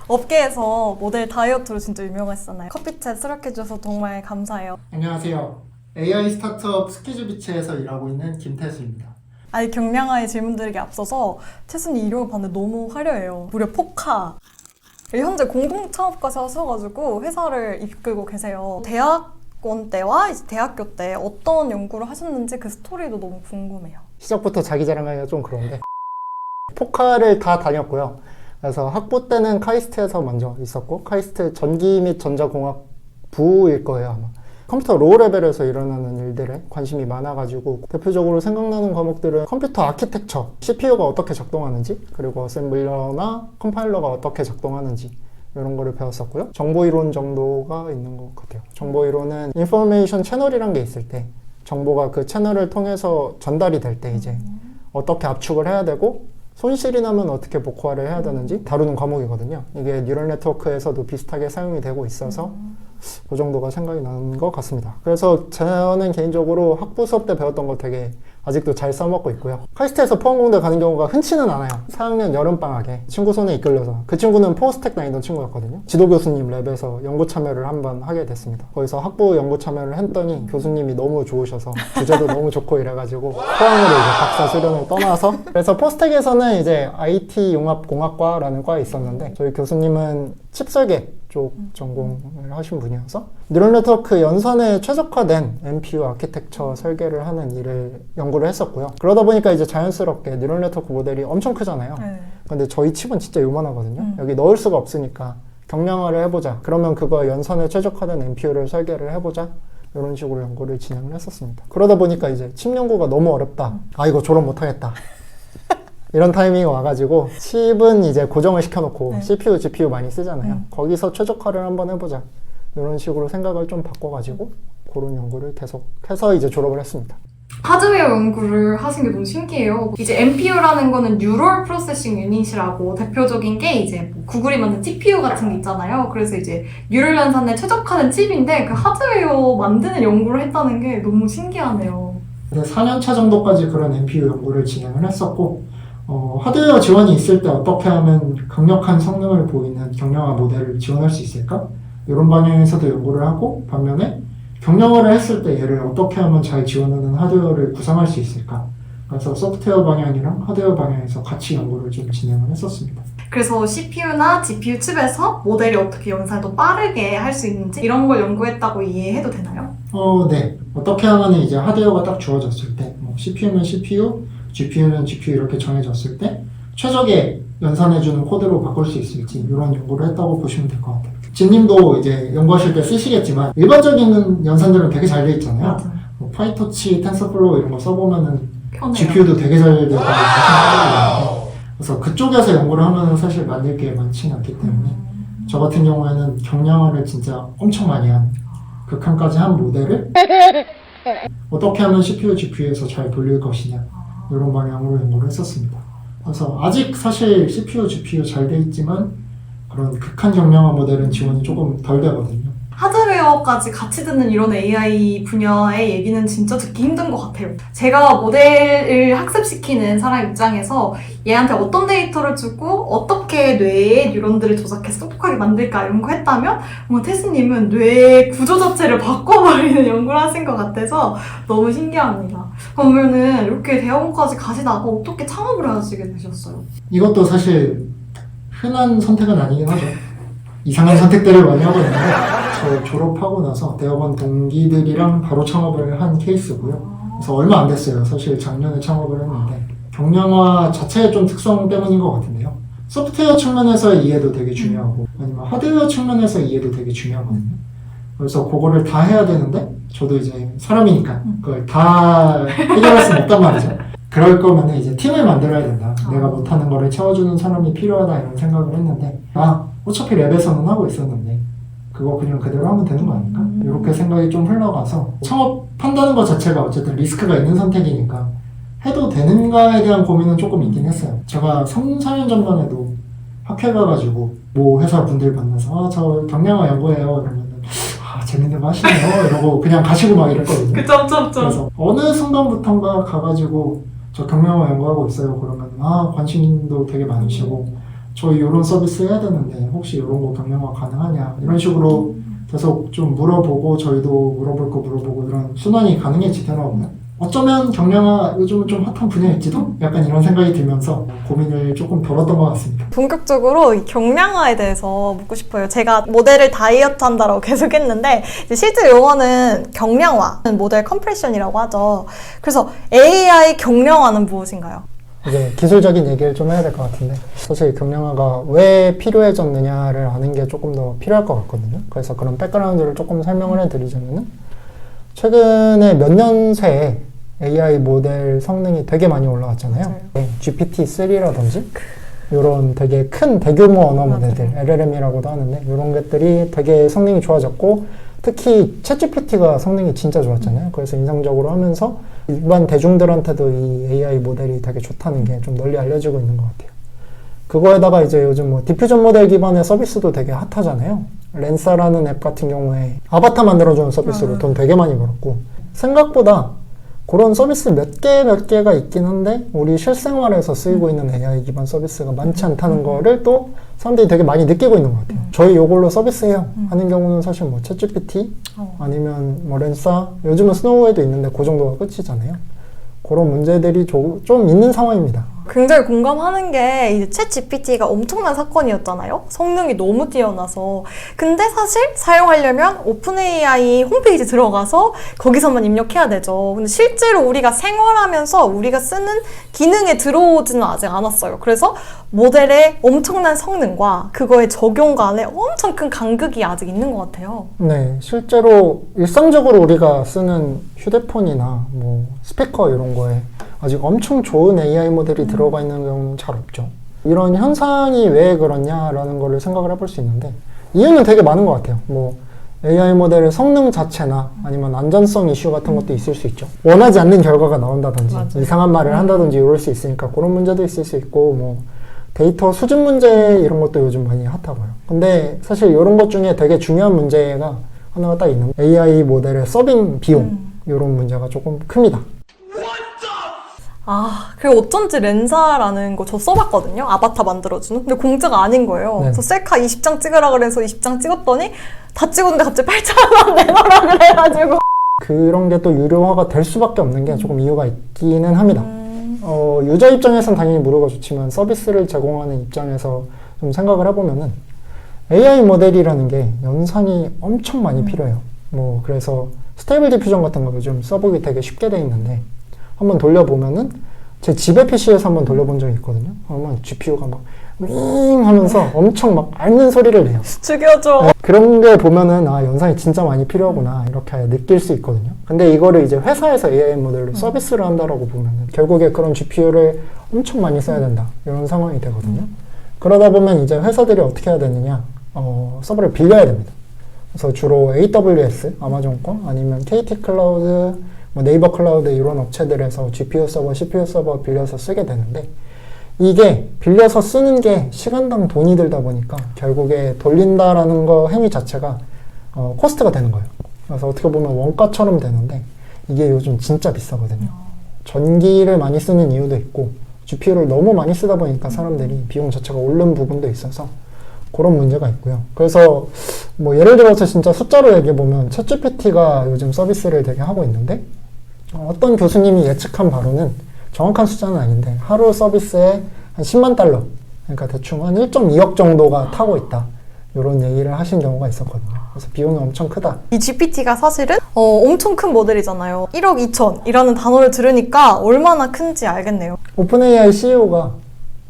업계에서 모델 다이어트로 진짜 유명하시잖아요. 커피챗 수락해주셔서 정말 감사해요. 안녕하세요. AI 스타트업 스키즈비치에서 일하고 있는 김태수입니다. 아니 경량화의 질문드리기 앞서서 태순이 이력을 봤는데 너무 화려해요. 무려 포카. 현재 공동창업까지 하셔가지고 회사를 이끌고 계세요. 대학원 때와 이제 대학교 때 어떤 연구를 하셨는지 그 스토리도 너무 궁금해요. 시작부터 자기 자랑하기가 좀 그런데 포카를 다 다녔고요. 그래서 학부 때는 카이스트에서 먼저 있었고 카이스트 전기 및 전자공학 부일 거예요 아마. 컴퓨터 로우 레벨에서 일어나는 일들에 관심이 많아가지고 대표적으로 생각나는 과목들은 컴퓨터 아키텍처, CPU가 어떻게 작동하는지 그리고 어셈블러나 컴파일러가 어떻게 작동하는지 이런 거를 배웠었고요. 정보이론 정도가 있는 것 같아요. 정보이론은 인포메이션 채널이란 게 있을 때 정보가 그 채널을 통해서 전달이 될 때 이제 어떻게 압축을 해야 되고 손실이 나면 어떻게 복구를 해야 되는지 다루는 과목이거든요. 이게 뉴럴 네트워크에서도 비슷하게 사용이 되고 있어서 그 정도가 생각이 나는 것 같습니다. 그래서 저는 개인적으로 학부 수업 때 배웠던 거 되게 아직도 잘 써먹고 있고요. 카이스트에서 포항공대 가는 경우가 흔치는 않아요. 4학년 여름방학에 친구 손에 이끌려서 그 친구는 포스텍 다니던 친구였거든요. 지도교수님 랩에서 연구 참여를 한번 하게 됐습니다. 거기서 학부 연구 참여를 했더니 교수님이 너무 좋으셔서 주제도 너무 좋고 이래가지고 포항으로 이제 박사 수련을 떠나서 그래서 포스텍에서는 이제 IT 융합공학과라는 과에 있었는데 저희 교수님은 칩 설계 쪽 전공을 하신 분이어서 뉴럴 네트워크 연산에 최적화된 NPU 아키텍처 설계를 하는 일을 연구를 했었고요. 그러다 보니까 이제 자연스럽게 뉴럴 네트워크 모델이 엄청 크잖아요. 근데 저희 칩은 진짜 요만하거든요. 여기 넣을 수가 없으니까 경량화를 해보자. 그러면 그거 연산에 최적화된 NPU를 설계를 해보자. 이런 식으로 연구를 진행을 했었습니다. 그러다 보니까 이제 칩 연구가 너무 어렵다. 아 이거 졸업 못하겠다. 이런 타이밍이 와가지고 칩은 이제 고정을 시켜놓고 CPU, GPU 많이 쓰잖아요. 거기서 최적화를 한번 해보자. 이런 식으로 생각을 좀 바꿔가지고 그런 연구를 계속해서 이제 졸업을 했습니다. 하드웨어 연구를 하신 게 너무 신기해요. 이제 NPU라는 거는 뉴럴 프로세싱 유닛이라고 대표적인 게 이제 뭐 구글이 만든 TPU 같은 게 있잖아요. 그래서 이제 뉴럴 연산에 최적화된 칩인데 그 하드웨어 만드는 연구를 했다는 게 너무 신기하네요. 4년차 정도까지 그런 NPU 연구를 진행을 했었고 하드웨어 지원이 있을 때 어떻게 하면 강력한 성능을 보이는 경량화 모델을 지원할 수 있을까? 이런 방향에서도 연구를 하고 반면에 경량화를 했을 때 얘를 어떻게 하면 잘 지원하는 하드웨어를 구상할 수 있을까? 그래서 소프트웨어 방향이랑 하드웨어 방향에서 같이 연구를 좀 진행을 했었습니다. 그래서 CPU나 GPU 칩에서 모델이 어떻게 연산을 더 빠르게 할 수 있는지 이런 걸 연구했다고 이해해도 되나요? 네. 어떻게 하면 이제 하드웨어가 딱 주어졌을 때 CPU는 CPU, GPU는 GPU 이렇게 정해졌을 때 최적의 연산해주는 코드로 바꿀 수 있을지 이런 연구를 했다고 보시면 될 것 같아요. 진님도 이제 연구하실 때 쓰시겠지만 일반적인 연산들은 되게 잘 돼 있잖아요. 파이토치, 텐서플로우 이런 거 써보면은 편해요. GPU도 되게 잘 되고 그래서 그쪽에서 연구를 하면 사실 만들 게 많지는 않기 때문에 저 같은 경우에는 경량화를 진짜 엄청 많이 한 극한까지 한 모델을 어떻게 하면 CPU, GPU에서 잘 돌릴 것이냐 이런 방향으로 연구를 했었습니다. 그래서 아직 사실 CPU, GPU 잘 돼 있지만 그런 극한 경량화 모델은 지원이 조금 덜 되거든요. 하드웨어까지 같이 듣는 이런 AI 분야의 얘기는 진짜 듣기 힘든 것 같아요. 제가 모델을 학습시키는 사람 입장에서 얘한테 어떤 데이터를 주고 어떻게 뇌에 뉴런들을 조작해서 똑똑하게 만들까 이런 거 했다면 뭔가 태수님은 뇌 구조 자체를 바꿔버리는 연구를 하신 것 같아서 너무 신기합니다. 그러면은 이렇게 대학원까지 가시다가 어떻게 창업을 하시게 되셨어요? 이것도 사실 흔한 선택은 아니긴 하죠. 이상한 선택들을 많이 하고 있는데 저 졸업하고 나서 대학원 동기들이랑 바로 창업을 한 케이스고요. 그래서 얼마 안 됐어요. 사실 작년에 창업을 했는데 경량화 자체의 좀 특성 때문인 것 같은데요. 소프트웨어 측면에서의 이해도 되게 중요하고 아니면 하드웨어 측면에서의 이해도 되게 중요하거든요. 그래서 그거를 다 해야 되는데 저도 이제 사람이니까 그걸 다 해결할 수는 없단 말이죠. 그럴 거면 이제 팀을 만들어야 된다. 내가 못하는 거를 채워주는 사람이 필요하다 이런 생각을 했는데 어차피 랩에서는 하고 있었는데 그거 그냥 그대로 하면 되는 거 아닐까? 이렇게 생각이 좀 흘러가서 창업한다는 것 자체가 어쨌든 리스크가 있는 선택이니까 해도 되는가에 대한 고민은 조금 있긴 했어요. 제가 3, 4년 전만 해도 학회 가가지고 뭐 회사 분들 만나서 저 경량화 연구해요 이러면 재밌는 거 하시네요 이러고 그냥 가시고 막 이랬거든요. 그래서 어느 순간부턴가 가가지고 저 경량화 연구하고 있어요 그러면 관심도 되게 많으시고 저희 이런 서비스 해야 되는데 혹시 이런 거 경량화 가능하냐 이런 식으로 계속 좀 물어보고 저희도 물어볼 거 물어보고 이런 순환이 가능해지더라 보면 어쩌면 경량화 요즘은 좀 핫한 분야일지도 약간 이런 생각이 들면서 고민을 조금 덜었던 것 같습니다. 본격적으로 이 경량화에 대해서 묻고 싶어요. 제가 모델을 다이어트 한다라고 계속 했는데 이제 실제 용어는 경량화, 모델 컴프레션이라고 하죠. 그래서 AI 경량화는 무엇인가요? 이제 기술적인 얘기를 좀 해야 될 것 같은데 사실 경량화가 왜 필요해졌느냐를 아는 게 조금 더 필요할 것 같거든요. 그래서 그런 백그라운드를 조금 설명을 해드리자면은 최근에 몇 년 새에 AI 모델 성능이 되게 많이 올라왔잖아요. 네, GPT-3라든지 이런 되게 큰 대규모 언어 모델들, LLM이라고도 하는데 이런 것들이 되게 성능이 좋아졌고 특히 챗GPT가 성능이 진짜 좋았잖아요. 그래서 인상적으로 하면서 일반 대중들한테도 이 AI 모델이 되게 좋다는 게 좀 널리 알려지고 있는 것 같아요. 그거에다가 이제 요즘 뭐 디퓨전 모델 기반의 서비스도 되게 핫하잖아요. 렌사라는 앱 같은 경우에 아바타 만들어주는 서비스로 돈 되게 많이 벌었고 생각보다 그런 서비스 몇 개가 있긴 한데 우리 실생활에서 쓰이고 있는 AI 기반 서비스가 많지 않다는 거를 또 사람들이 되게 많이 느끼고 있는 것 같아요. 저희 이걸로 서비스해요 하는 경우는 사실 뭐 챗GPT 아니면 뭐 렌사 요즘은 스노우에도 있는데 그 정도가 끝이잖아요. 그런 문제들이 좀 있는 상황입니다. 굉장히 공감하는 게 이제 챗 GPT가 엄청난 사건이었잖아요. 성능이 너무 뛰어나서. 근데 사실 사용하려면 오픈 AI 홈페이지 들어가서 거기서만 입력해야 되죠. 근데 실제로 우리가 생활하면서 우리가 쓰는 기능에 들어오지는 아직 않았어요. 그래서 모델의 엄청난 성능과 그거의 적용 간에 엄청 큰 간극이 아직 있는 것 같아요. 네, 실제로 일상적으로 우리가 쓰는 휴대폰이나 뭐 스피커 이런 거에 아직 엄청 좋은 AI 모델이 들어가 있는 경우는 잘 없죠. 이런 현상이 왜 그러냐라는 거를 생각을 해볼 수 있는데 이유는 되게 많은 것 같아요. 뭐 AI 모델의 성능 자체나 아니면 안전성 이슈 같은 것도 있을 수 있죠. 원하지 않는 결과가 나온다든지 맞아요. 이상한 말을 한다든지 이럴 수 있으니까 그런 문제도 있을 수 있고 뭐 데이터 수집 문제 이런 것도 요즘 많이 핫하고요. 근데 사실 이런 것 중에 되게 중요한 문제가 하나가 딱 있는 AI 모델의 서빙 비용 이런 문제가 조금 큽니다. 그리고 어쩐지 렌사라는 거 저 써봤거든요. 아바타 만들어주는. 근데 공짜가 아닌 거예요. 네. 그래서 셀카 20장 찍으라 그래서 20장 찍었더니 다 찍었는데 갑자기 8,000원 내놔라 그래가지고. 그런 게 또 유료화가 될 수밖에 없는 게 조금 이유가 있기는 합니다. 유저 입장에선 당연히 무료가 좋지만 서비스를 제공하는 입장에서 좀 생각을 해보면은 AI 모델이라는 게 연산이 엄청 많이 필요해요. 뭐 그래서 스테이블 디퓨전 같은 거 요즘 써보기 되게 쉽게 돼 있는데 한번 돌려보면은 제 집의 PC에서 한번 돌려본 적이 있거든요. 그러면 GPU가 막 윙 하면서 엄청 막 앓는 소리를 내요. 죽여줘. 네, 그런 게 보면은 연산이 진짜 많이 필요하구나 이렇게 느낄 수 있거든요. 근데 이거를 이제 회사에서 AI 모델로 서비스를 한다라고 보면은 결국에 그런 GPU를 엄청 많이 써야 된다 이런 상황이 되거든요. 그러다 보면 이제 회사들이 어떻게 해야 되느냐 서버를 빌려야 됩니다. 그래서 주로 AWS 아마존 거 아니면 KT 클라우드 뭐 네이버 클라우드 이런 업체들에서 GPU 서버, CPU 서버 빌려서 쓰게 되는데 이게 빌려서 쓰는 게 시간당 돈이 들다 보니까 결국에 돌린다라는 거 행위 자체가 코스트가 되는 거예요. 그래서 어떻게 보면 원가처럼 되는데 이게 요즘 진짜 비싸거든요. 전기를 많이 쓰는 이유도 있고 GPU를 너무 많이 쓰다 보니까 사람들이 비용 자체가 오른 부분도 있어서 그런 문제가 있고요. 그래서 뭐 예를 들어서 진짜 숫자로 얘기해보면 챗GPT가 요즘 서비스를 되게 하고 있는데 어떤 교수님이 예측한 바로는 정확한 숫자는 아닌데 하루 서비스에 한 10만 달러 그러니까 대충 한 1.2억 정도가 타고 있다 이런 얘기를 하신 경우가 있었거든요. 그래서 비용이 엄청 크다. 이 GPT가 사실은 엄청 큰 모델이잖아요. 1억 2천이라는 단어를 들으니까 얼마나 큰지 알겠네요. 오픈 AI CEO가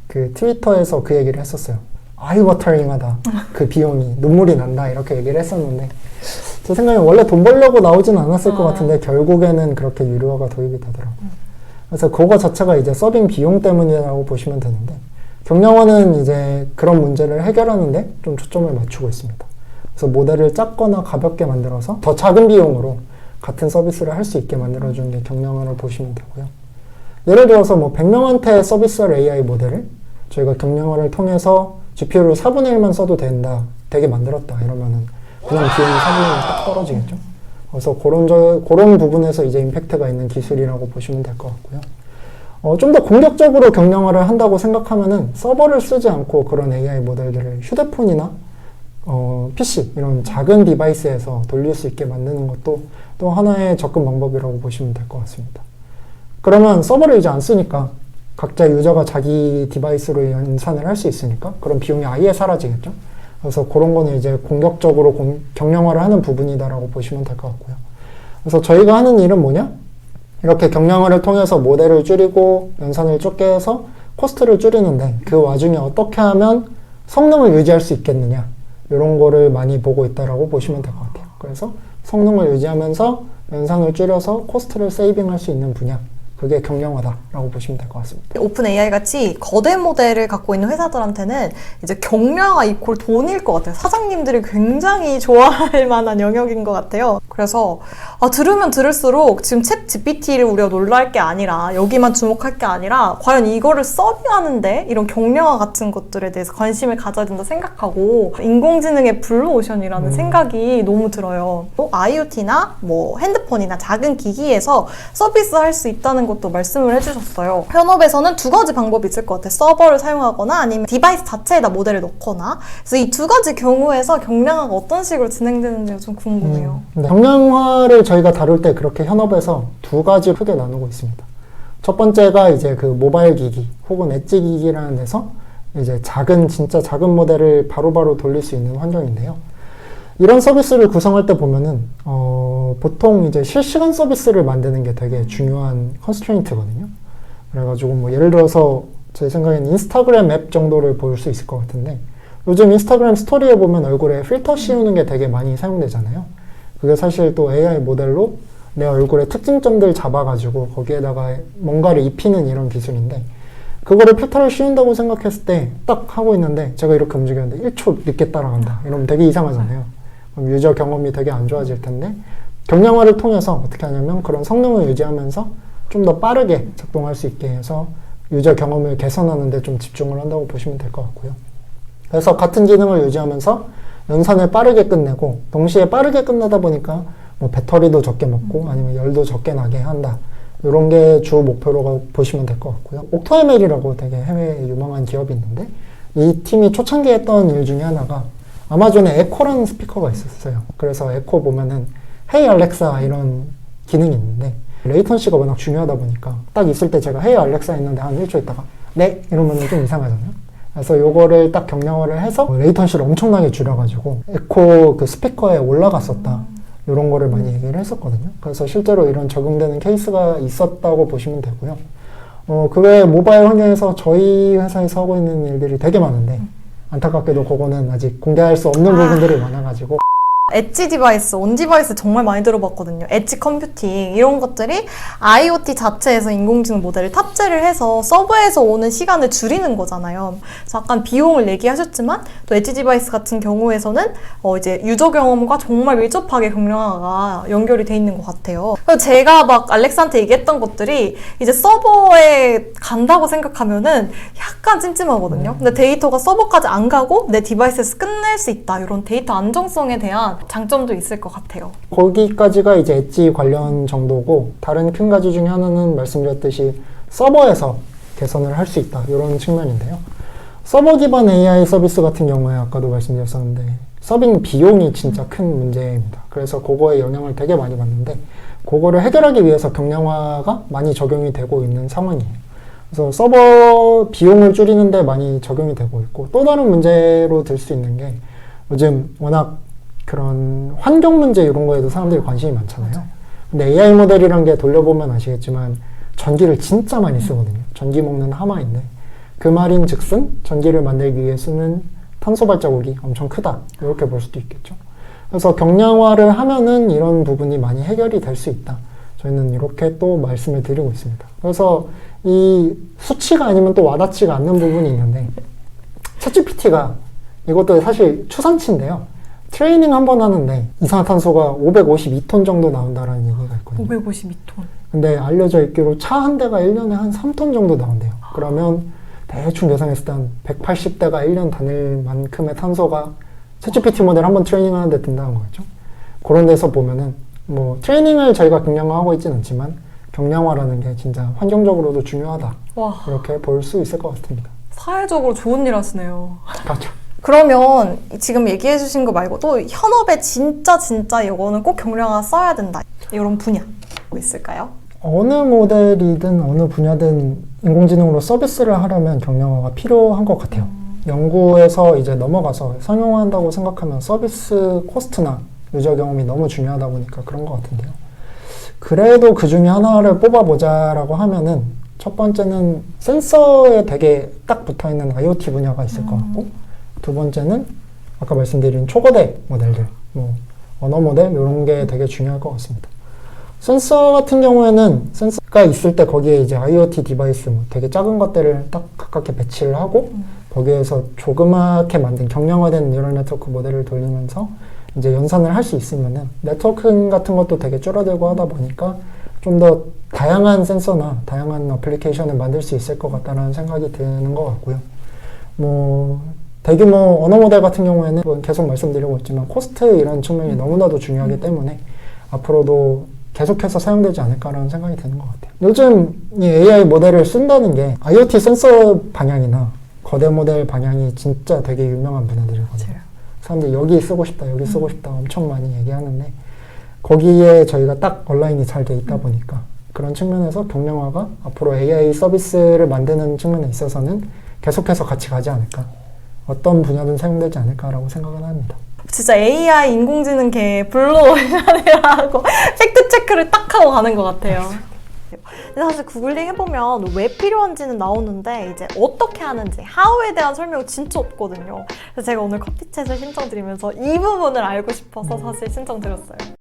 그 트위터에서 그 얘기를 했었어요. 아이워터링하다. 그 비용이 눈물이 난다 이렇게 얘기를 했었는데 제 생각에 원래 돈 벌려고 나오진 않았을 것 같은데 결국에는 그렇게 유료화가 도입이 되더라고요. 그래서 그거 자체가 이제 서빙 비용 때문이라고 보시면 되는데 경량화는 이제 그런 문제를 해결하는데 좀 초점을 맞추고 있습니다. 그래서 모델을 작거나 가볍게 만들어서 더 작은 비용으로 같은 서비스를 할 수 있게 만들어주는 게 경량화를 보시면 되고요. 예를 들어서 뭐 100명한테 서비스할 AI 모델을 저희가 경량화를 통해서 GPU를 4분의 1만 써도 되게 만들었다 이러면은 그냥 비용이 4분의 1이 딱 떨어지겠죠. 그래서 그런 부분에서 이제 임팩트가 있는 기술이라고 보시면 될 것 같고요. 좀 더 공격적으로 경량화를 한다고 생각하면은 서버를 쓰지 않고 그런 AI 모델들을 휴대폰이나 PC 이런 작은 디바이스에서 돌릴 수 있게 만드는 것도 또 하나의 접근 방법이라고 보시면 될 것 같습니다. 그러면 서버를 이제 안 쓰니까 각자 유저가 자기 디바이스로 연산을 할 수 있으니까 그런 비용이 아예 사라지겠죠. 그래서 그런 거는 이제 공격적으로 경량화를 하는 부분이다라고 보시면 될 것 같고요. 그래서 저희가 하는 일은 뭐냐? 이렇게 경량화를 통해서 모델을 줄이고 연산을 적게 해서 코스트를 줄이는데 그 와중에 어떻게 하면 성능을 유지할 수 있겠느냐 이런 거를 많이 보고 있다라고 보시면 될 것 같아요. 그래서 성능을 유지하면서 연산을 줄여서 코스트를 세이빙할 수 있는 분야, 그게 경량화다라고 보시면 될 것 같습니다. 오픈 AI 같이 거대 모델을 갖고 있는 회사들한테는 이제 경량화 이퀄 돈일 것 같아요. 사장님들이 굉장히 좋아할 만한 영역인 것 같아요. 그래서 들으면 들을수록 지금 챗 GPT를 우리가 놀랄 게 아니라 여기만 주목할 게 아니라 과연 이거를 서빙하는데 이런 경량화 같은 것들에 대해서 관심을 가져야 된다 생각하고 인공지능의 블루오션이라는 생각이 너무 들어요. 또 IoT나 뭐 핸드폰이나 작은 기기에서 서비스할 수 있다는 것도 말씀을 해주셨어요. 현업에서는 두 가지 방법이 있을 것 같아요. 서버를 사용하거나 아니면 디바이스 자체에다 모델을 넣거나. 그래서 이 두 가지 경우에서 경량화가 어떤 식으로 진행되는지가 좀 궁금해요. 네. 경량화를 저희가 다룰 때 그렇게 현업에서 두 가지 크게 나누고 있습니다. 첫 번째가 이제 그 모바일 기기 혹은 엣지 기기라는 데서 이제 진짜 작은 모델을 바로바로 돌릴 수 있는 환경인데요. 이런 서비스를 구성할 때 보면은 보통 이제 실시간 서비스를 만드는 게 되게 중요한 컨스트레인트거든요. 그래가지고 뭐 예를 들어서 제 생각에는 인스타그램 앱 정도를 볼 수 있을 것 같은데 요즘 인스타그램 스토리에 보면 얼굴에 필터 씌우는 게 되게 많이 사용되잖아요. 그게 사실 또 AI 모델로 내 얼굴의 특징점들 잡아가지고 거기에다가 뭔가를 입히는 이런 기술인데 그거를 필터를 씌운다고 생각했을 때 딱 하고 있는데 제가 이렇게 움직였는데 1초 늦게 따라간다 이러면 되게 이상하잖아요. 그럼 유저 경험이 되게 안 좋아질 텐데 경량화를 통해서 어떻게 하냐면 그런 성능을 유지하면서 좀 더 빠르게 작동할 수 있게 해서 유저 경험을 개선하는 데 좀 집중을 한다고 보시면 될 것 같고요. 그래서 같은 기능을 유지하면서 연산을 빠르게 끝내고 동시에 빠르게 끝나다 보니까 뭐 배터리도 적게 먹고 아니면 열도 적게 나게 한다. 이런 게 주 목표로 보시면 될 것 같고요. 옥토ML이라고 되게 해외에 유명한 기업이 있는데 이 팀이 초창기에 했던 일 중에 하나가 아마존에 에코라는 스피커가 있었어요. 그래서 에코 보면은 헤이 알렉사 이런 기능이 있는데 레이턴시가 워낙 중요하다 보니까 딱 있을 때 제가 헤이 알렉사 했는데 한 1초 있다가 네? 이러면은 좀 이상하잖아요. 그래서 요거를 딱 경량화를 해서 레이턴시를 엄청나게 줄여가지고 에코 그 스피커에 올라갔었다. 이런 거를 많이 얘기를 했었거든요. 그래서 실제로 이런 적용되는 케이스가 있었다고 보시면 되고요. 그 외에 모바일 환경에서 저희 회사에서 하고 있는 일들이 되게 많은데 안타깝게도 그거는 아직 공개할 수 없는 부분들이 많아가지고 엣지 디바이스, 온 디바이스 정말 많이 들어봤거든요. 엣지 컴퓨팅 이런 것들이 IoT 자체에서 인공지능 모델을 탑재를 해서 서버에서 오는 시간을 줄이는 거잖아요. 그래서 아까 비용을 얘기하셨지만 또 엣지 디바이스 같은 경우에서는 이제 유저 경험과 정말 밀접하게 경량화가 연결이 돼 있는 것 같아요. 그래서 제가 막 알렉스한테 얘기했던 것들이 이제 서버에 간다고 생각하면은 약간 찜찜하거든요. 근데 데이터가 서버까지 안 가고 내 디바이스에서 끝낼 수 있다. 이런 데이터 안정성에 대한 장점도 있을 것 같아요. 거기까지가 이제 엣지 관련 정도고 다른 큰 가지 중에 하나는 말씀드렸듯이 서버에서 개선을 할 수 있다 이런 측면인데요. 서버 기반 AI 서비스 같은 경우에 아까도 말씀드렸었는데 서빙 비용이 진짜 큰 문제입니다. 그래서 그거에 영향을 되게 많이 받는데 그거를 해결하기 위해서 경량화가 많이 적용이 되고 있는 상황이에요. 그래서 서버 비용을 줄이는데 많이 적용이 되고 있고 또 다른 문제로 들 수 있는 게 요즘 워낙 그런 환경 문제 이런 거에도 사람들이 관심이 많잖아요. 근데 AI 모델이란 게 돌려보면 아시겠지만 전기를 진짜 많이 쓰거든요. 전기 먹는 하마인데 그 말인 즉슨 전기를 만들기 위해 쓰는 탄소 발자국이 엄청 크다 이렇게 볼 수도 있겠죠. 그래서 경량화를 하면은 이런 부분이 많이 해결이 될 수 있다. 저희는 이렇게 또 말씀을 드리고 있습니다. 그래서 이 수치가 아니면 또 와닿지가 않는 부분이 있는데 챗GPT가 이것도 사실 추산치인데요. 트레이닝 한 번 하는데 이산화탄소가 552톤 정도 나온다라는 얘기가 있거든요. 552톤. 근데 알려져 있기로 차 한 대가 1년에 한 3톤 정도 나온대요. 그러면 대충 계산했을 때 한 180대가 1년 다닐 만큼의 탄소가 챗GPT 모델 한 번 트레이닝 하는데 든다는 거죠. 그런 데서 보면은 뭐 트레이닝을 저희가 경량화하고 있지는 않지만 경량화라는 게 진짜 환경적으로도 중요하다. 와, 이렇게 볼 수 있을 것 같습니다. 사회적으로 좋은 일 하시네요. 그렇죠. 그러면 지금 얘기해 주신 거 말고도 현업에 진짜 이거는 꼭 경량화 써야 된다. 이런 분야 뭐 있을까요? 어느 모델이든 어느 분야든 인공지능으로 서비스를 하려면 경량화가 필요한 것 같아요. 연구에서 이제 넘어가서 상용화한다고 생각하면 서비스 코스트나 유저 경험이 너무 중요하다 보니까 그런 것 같은데요. 그래도 그 중에 하나를 뽑아보자라고 하면은 첫 번째는 센서에 되게 딱 붙어있는 IoT 분야가 있을 것 같고, 두 번째는 아까 말씀드린 초거대 모델들, 뭐 언어 모델 이런 게 되게 중요할 것 같습니다. 센서 같은 경우에는 센서가 있을 때 거기에 이제 IoT 디바이스 뭐 되게 작은 것들을 딱 가깝게 배치를 하고 거기에서 조그맣게 만든 경량화된 뉴럴 네트워크 모델을 돌리면서 이제 연산을 할 수 있으면은 네트워킹 같은 것도 되게 줄어들고 하다 보니까 좀 더 다양한 센서나 다양한 어플리케이션을 만들 수 있을 것 같다는 생각이 드는 것 같고요. 뭐 대규모 언어 모델 같은 경우에는 계속 말씀드리고 있지만 코스트 이런 측면이 너무나도 중요하기 때문에 앞으로도 계속해서 사용되지 않을까라는 생각이 드는 것 같아요. 요즘 이 AI 모델을 쓴다는 게 IoT 센서 방향이나 거대 모델 방향이 진짜 되게 유명한 분야들이거든요. 사람들이 여기 쓰고 싶다, 여기 쓰고 싶다 엄청 많이 얘기하는데 거기에 저희가 딱 얼라인이 잘 돼 있다 보니까 그런 측면에서 경량화가 앞으로 AI 서비스를 만드는 측면에 있어서는 계속해서 같이 가지 않을까, 어떤 분야든 사용되지 않을까라고 생각은 합니다. 진짜 AI 인공지능계 블루오션이라고 팩트체크를 딱 하고 가는 것 같아요. 근데 사실 구글링 해보면 왜 필요한지는 나오는데 이제 어떻게 하는지, how에 대한 설명이 진짜 없거든요. 그래서 제가 오늘 커피챗을 신청드리면서 이 부분을 알고 싶어서 사실 신청드렸어요.